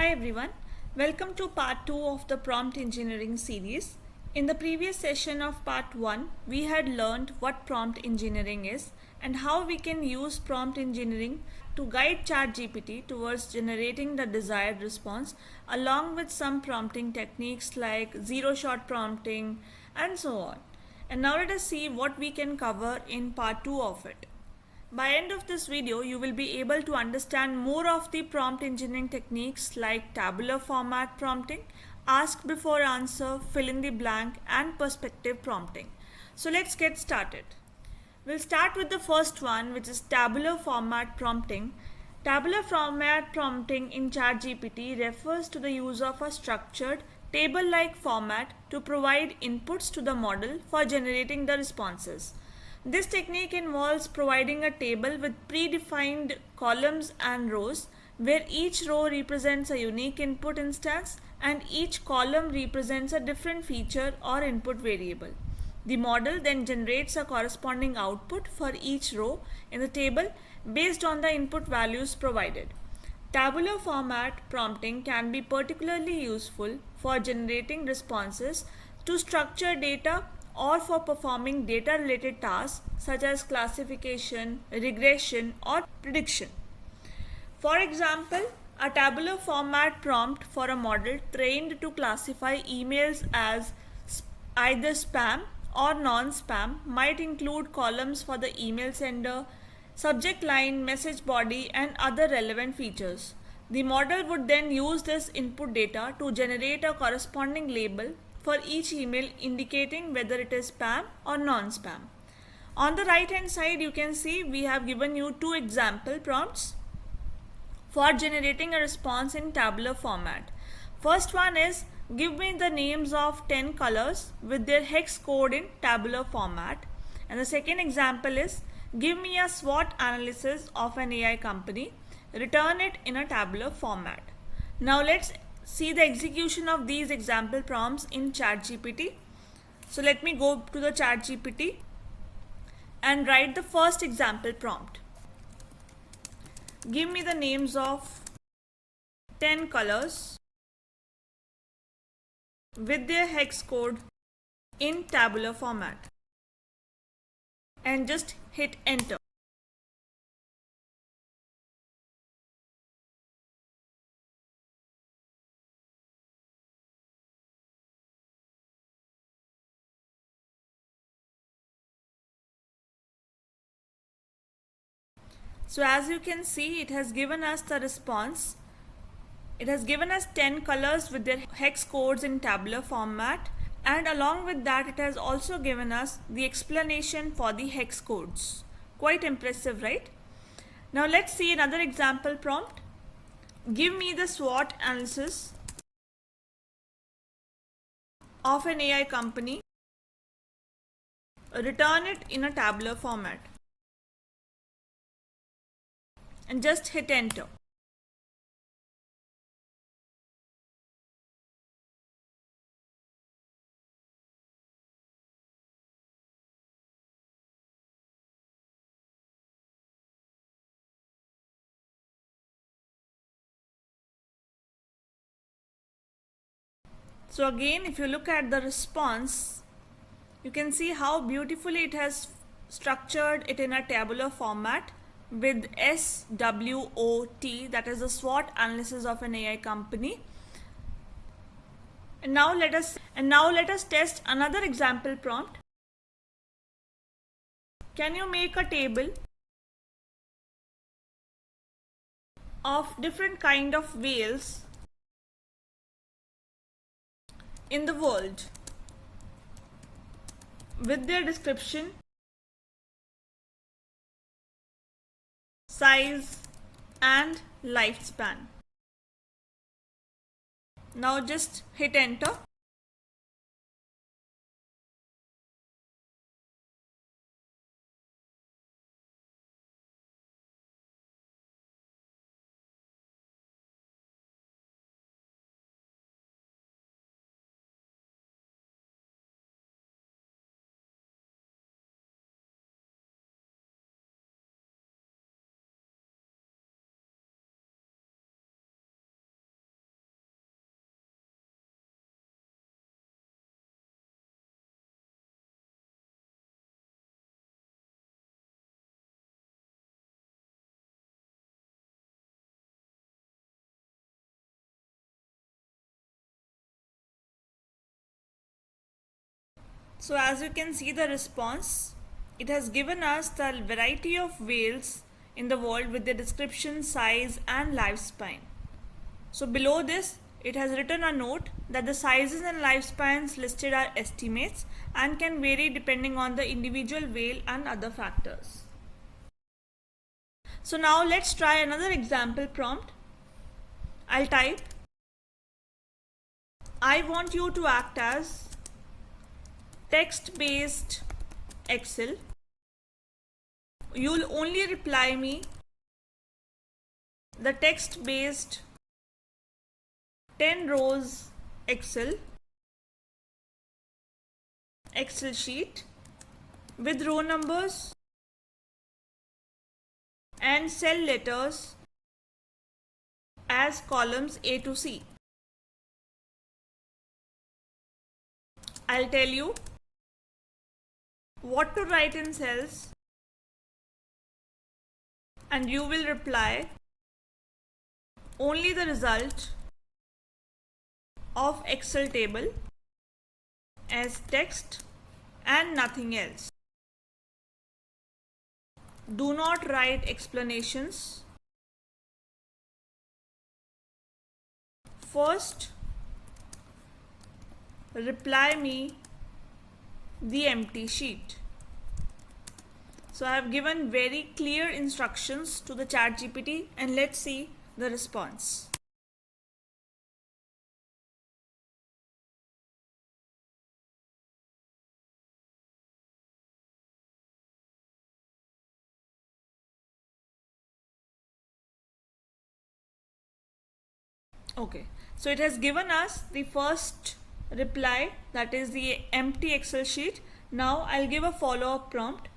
Hi everyone, welcome to part 2 of the prompt engineering series. In the previous session of part 1, we had learned what prompt engineering is and how we can use prompt engineering to guide ChatGPT towards generating the desired response along with some prompting techniques like zero-shot prompting and so on. And now let us see what we can cover in part 2 of it. By end of this video, you will be able to understand more of the prompt engineering techniques like tabular format prompting, ask before answer, fill in the blank, and perspective prompting. So let's get started. We'll start with the first one, which is tabular format prompting. Tabular format prompting in ChatGPT refers to the use of a structured table-like format to provide inputs to the model for generating the responses. This technique involves providing a table with predefined columns and rows, where each row represents a unique input instance and each column represents a different feature or input variable. The model then generates a corresponding output for each row in the table based on the input values provided. Tabular format prompting can be particularly useful for generating responses to structured data or for performing data-related tasks such as classification, regression, or prediction. For example, a tabular format prompt for a model trained to classify emails as either spam or non-spam might include columns for the email sender, subject line, message body, and other relevant features. The model would then use this input data to generate a corresponding label for each email indicating whether it is spam or non-spam. On the right hand side, you can see we have given you two example prompts for generating a response in tabular format. First one is, give me the names of 10 colors with their hex code in tabular format. And the second example is, give me a SWOT analysis of an AI company. Return it in a tabular format. Now let's see the execution of these example prompts in ChatGPT. So let me go to the ChatGPT and write the first example prompt. Give me the names of 10 colors with their hex code in tabular format and just hit enter. So as you can see, it has given us the response. It has given us 10 colors with their hex codes in tabular format, and along with that it has also given us the explanation for the hex codes. Quite impressive, right? Now let's see another example prompt. Give me the SWOT analysis of an AI company. Return it in a tabular format and just hit enter. So again, if you look at the response, you can see how beautifully it has structured it in a tabular format with SWOT, that is the SWOT analysis of an AI company. And now let us test another example prompt. Can you make a table of different kind of whales in the world with their description, size, and lifespan? Now just hit enter. So as you can see the response, it has given us the variety of whales in the world with their description, size and lifespan. So below this, it has written a note that the sizes and lifespans listed are estimates and can vary depending on the individual whale and other factors. So now let's try another example prompt. I'll type, I want you to act as text-based Excel. You'll only reply me the text-based 10 rows Excel sheet with row numbers and cell letters as columns A to C. I'll tell you what to write in cells and you will reply only the result of Excel table as text and nothing else. Do not write explanations. First, reply me the empty sheet. So I have given very clear instructions to the ChatGPT and let's see the response. Okay, so it has given us the first reply, that is the empty Excel sheet. Now I'll give a follow-up prompt.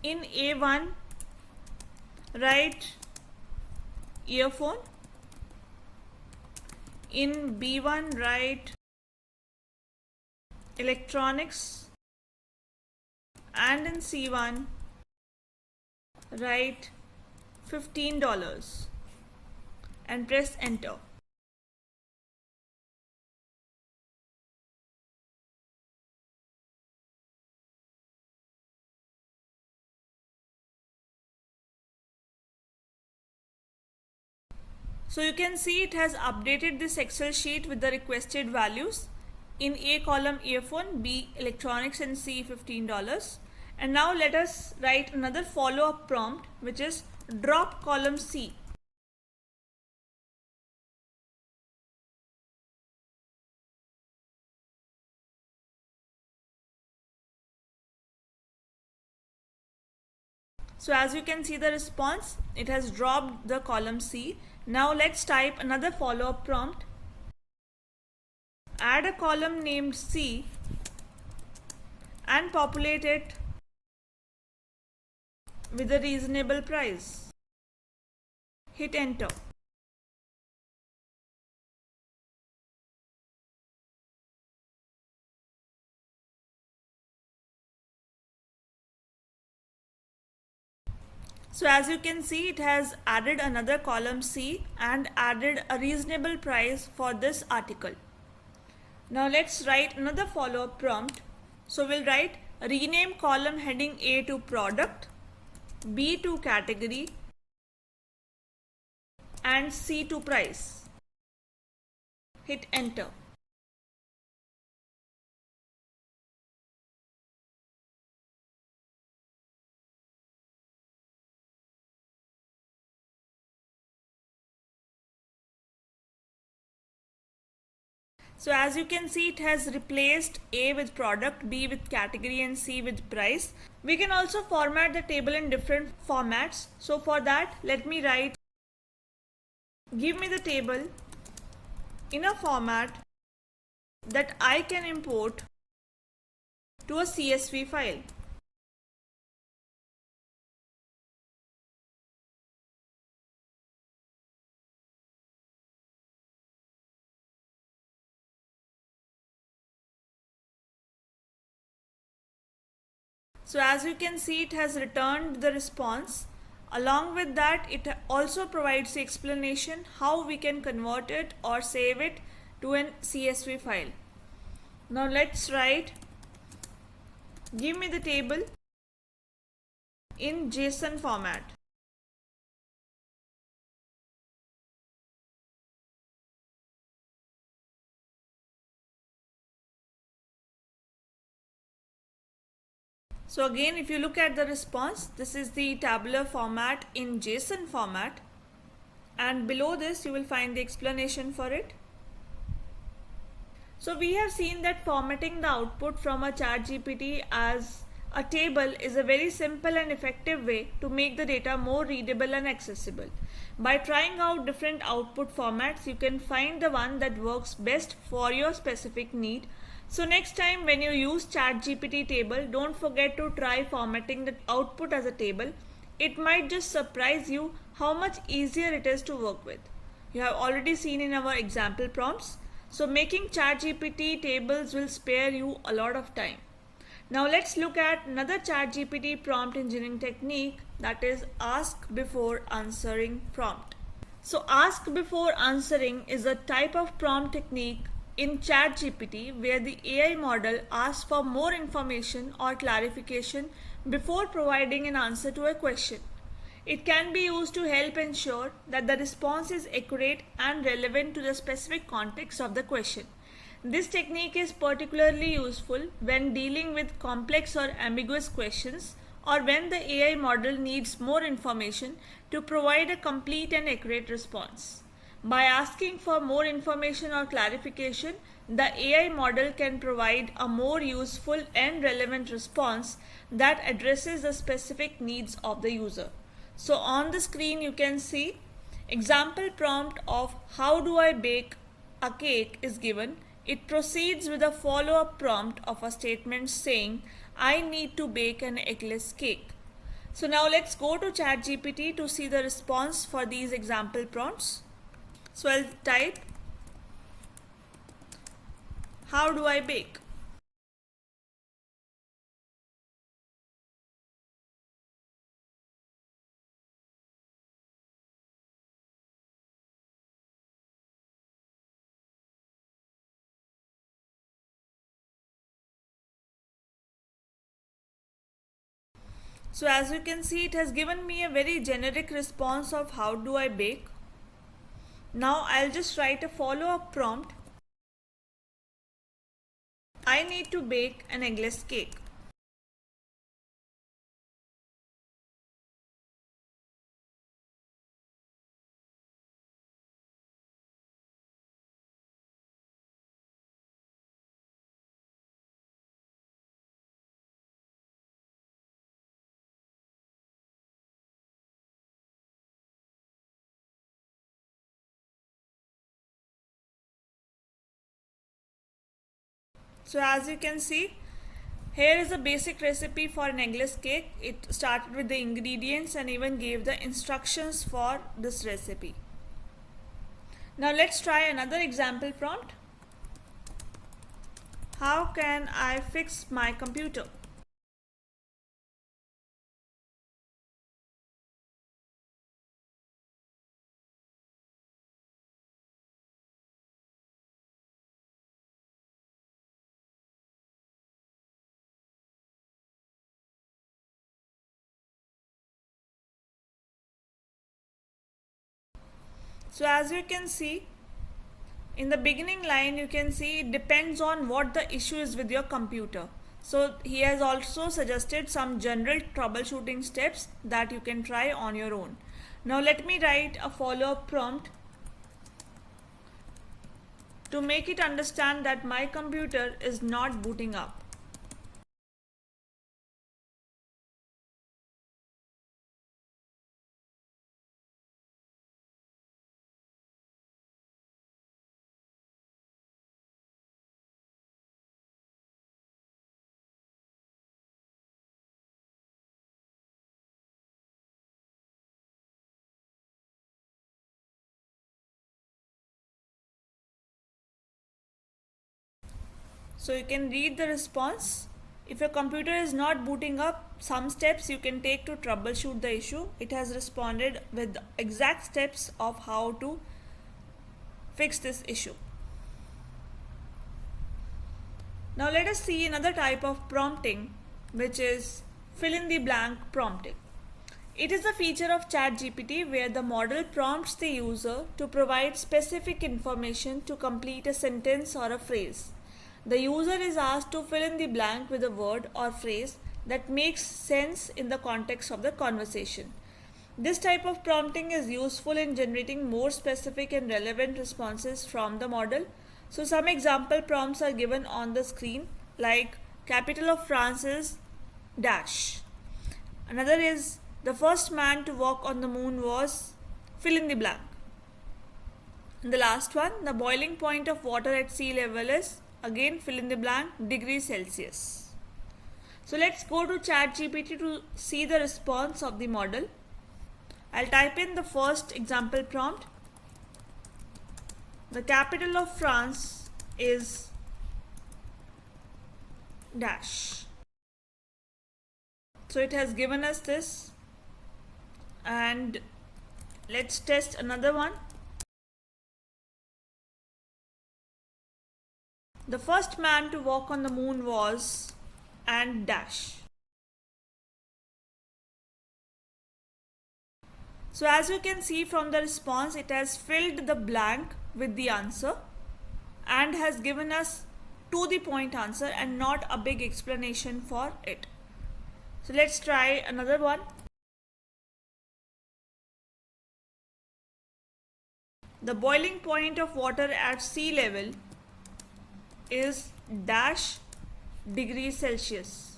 In A1, write earphone. In B1, write electronics. And in C1, write $15 and press enter. So you can see it has updated this Excel sheet with the requested values. In A column earphone, B electronics and C $15. And now let us write another follow-up prompt, which is drop column C. So as you can see the response, it has dropped the column C. Now let's type another follow-up prompt. Add a column named C and populate it with a reasonable price. Hit enter. So as you can see, it has added another column C and added a reasonable price for this article. Now let's write another follow-up prompt. So we'll write rename column heading A to product, B to category and C to price. Hit enter. So as you can see, it has replaced A with product, B with category and C with price. We can also format the table in different formats. So for that, let me write, give me the table in a format that I can import to a CSV file. So as you can see, it has returned the response. Along with that, it also provides the explanation how we can convert it or save it to an CSV file. Now let's write, give me the table in JSON format. So again, if you look at the response, this is the tabular format in JSON format, and below this you will find the explanation for it. So we have seen that formatting the output from a ChatGPT as a table is a very simple and effective way to make the data more readable and accessible. By trying out different output formats, you can find the one that works best for your specific need. So next time when you use ChatGPT table, don't forget to try formatting the output as a table. It might just surprise you how much easier it is to work with. You have already seen in our example prompts. So making ChatGPT tables will spare you a lot of time. Now let's look at another ChatGPT prompt engineering technique, that is ask before answering prompt. So ask before answering is a type of prompt technique in ChatGPT where the AI model asks for more information or clarification before providing an answer to a question. It can be used to help ensure that the response is accurate and relevant to the specific context of the question. This technique is particularly useful when dealing with complex or ambiguous questions, or when the AI model needs more information to provide a complete and accurate response. By asking for more information or clarification, the AI model can provide a more useful and relevant response that addresses the specific needs of the user. So on the screen you can see example prompt of how do I bake a cake is given. It proceeds with a follow-up prompt of a statement saying I need to bake an eggless cake. So now let's go to ChatGPT to see the response for these example prompts. So I'll type how do I bake. So as you can see, it has given me a very generic response of how do I bake. Now I'll just write a follow-up prompt. I need to bake an eggless cake. So as you can see, here is a basic recipe for an eggless cake. It started with the ingredients and even gave the instructions for this recipe. Now let's try another example prompt. How can I fix my computer? So as you can see, in the beginning line you can see it depends on what the issue is with your computer. So he has also suggested some general troubleshooting steps that you can try on your own. Now let me write a follow-up prompt to make it understand that my computer is not booting up. So you can read the response. If your computer is not booting up, some steps you can take to troubleshoot the issue. It has responded with exact steps of how to fix this issue. Now let us see another type of prompting, which is fill in the blank prompting. It is a feature of ChatGPT where the model prompts the user to provide specific information to complete a sentence or a phrase. The user is asked to fill in the blank with a word or phrase that makes sense in the context of the conversation. This type of prompting is useful in generating more specific and relevant responses from the model. So some example prompts are given on the screen, like capital of France is dash. Another is the first man to walk on the moon was fill in the blank. And the last one, the boiling point of water at sea level is again fill in the blank degrees Celsius. So let's go to ChatGPT to see the response of the model. I'll type in the first example prompt. The capital of France is dash. So it has given us this, and let's test another one. The first man to walk on the moon was and dash. So as you can see from the response, it has filled the blank with the answer and has given us to the point answer and not a big explanation for it. So let's try another one. The boiling point of water at sea level is dash degrees Celsius.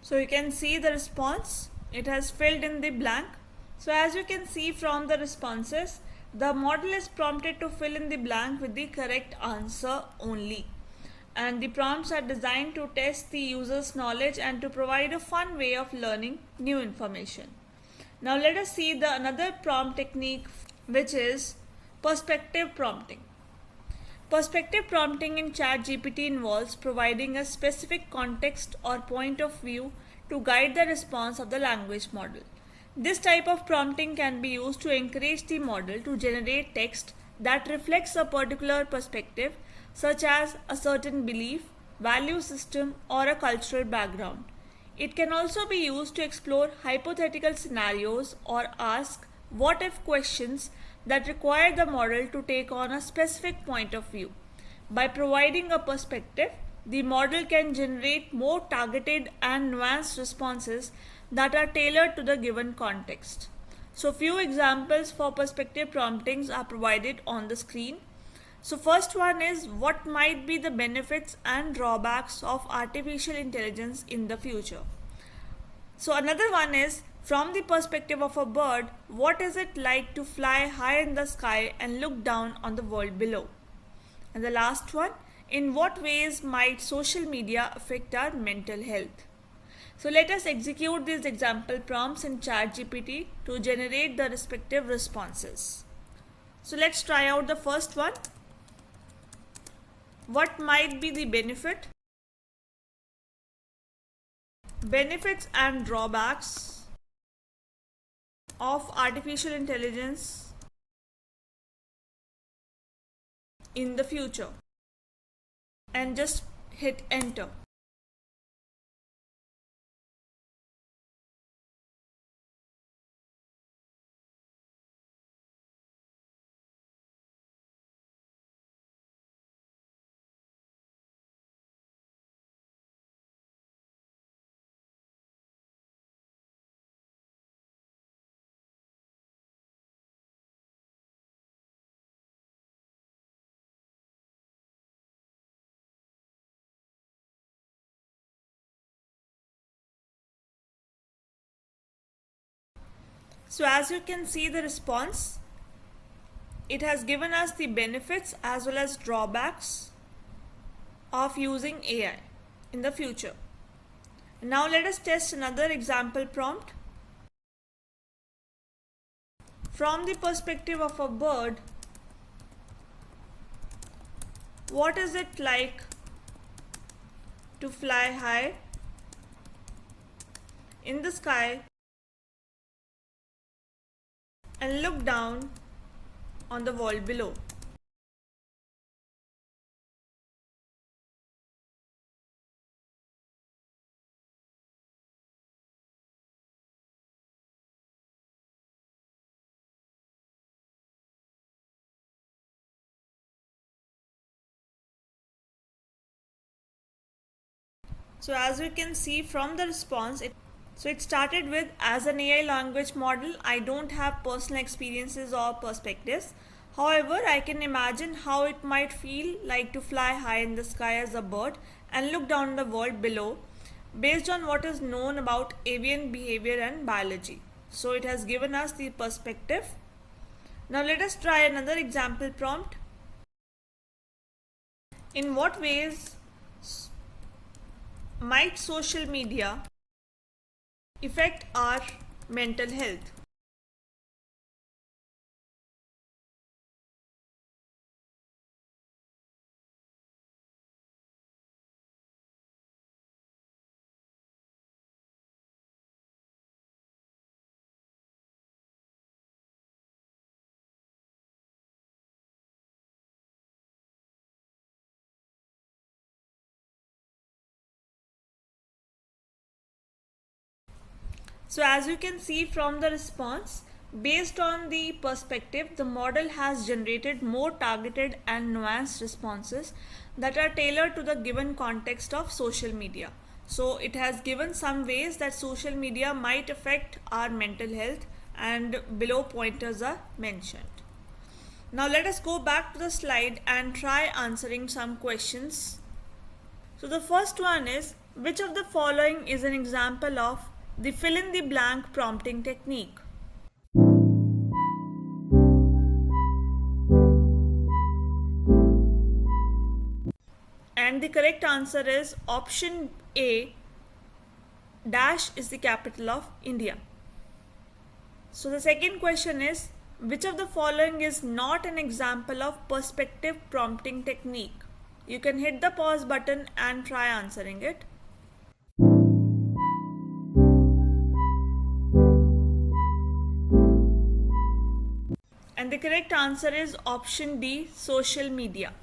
So you can see the response. It has filled in the blank. So as you can see from the responses, the model is prompted to fill in the blank with the correct answer only. And the prompts are designed to test the user's knowledge and to provide a fun way of learning new information. Now let us see another prompt technique, which is perspective prompting. Perspective prompting in ChatGPT involves providing a specific context or point of view to guide the response of the language model. This type of prompting can be used to encourage the model to generate text that reflects a particular perspective, such as a certain belief, value system, or a cultural background. It can also be used to explore hypothetical scenarios or ask what if questions that require the model to take on a specific point of view. By providing a perspective, the model can generate more targeted and nuanced responses that are tailored to the given context. So few examples for perspective promptings are provided on the screen. So first one is, what might be the benefits and drawbacks of artificial intelligence in the future? So another one is, from the perspective of a bird, what is it like to fly high in the sky and look down on the world below? And the last one, in what ways might social media affect our mental health? So let us execute these example prompts in ChatGPT to generate the respective responses. So let's try out the first one. What might be the benefits and drawbacks of artificial intelligence in the future? And just hit enter. So as you can see the response, it has given us the benefits as well as drawbacks of using AI in the future. Now let us test another example prompt. From the perspective of a bird, what is it like to fly high in the sky and look down on the wall below. So as we can see from the response, it started with, as an AI language model, I don't have personal experiences or perspectives. However, I can imagine how it might feel like to fly high in the sky as a bird and look down the world below based on what is known about avian behavior and biology. So it has given us the perspective. Now let us try another example prompt. In what ways might social media affect our mental health? So as you can see from the response, based on the perspective, the model has generated more targeted and nuanced responses that are tailored to the given context of social media. So it has given some ways that social media might affect our mental health, and below pointers are mentioned. Now let us go back to the slide and try answering some questions. So the first one is, which of the following is an example of the fill in the blank prompting technique? And the correct answer is option A, dash is the capital of India. So the second question is, which of the following is not an example of perspective prompting technique? You can hit the pause button and try answering it. And the correct answer is option D, social media.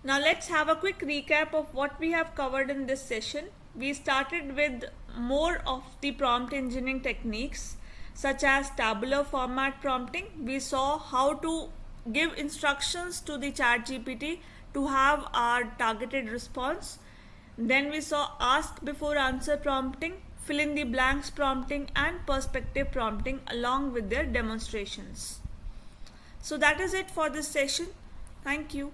Now let's have a quick recap of what we have covered in this session. We started with more of the prompt engineering techniques such as tabular format prompting. We saw how to give instructions to the ChatGPT to have our targeted response. Then we saw ask before answer prompting, fill in the blanks prompting, and perspective prompting along with their demonstrations. So that is it for this session. Thank you.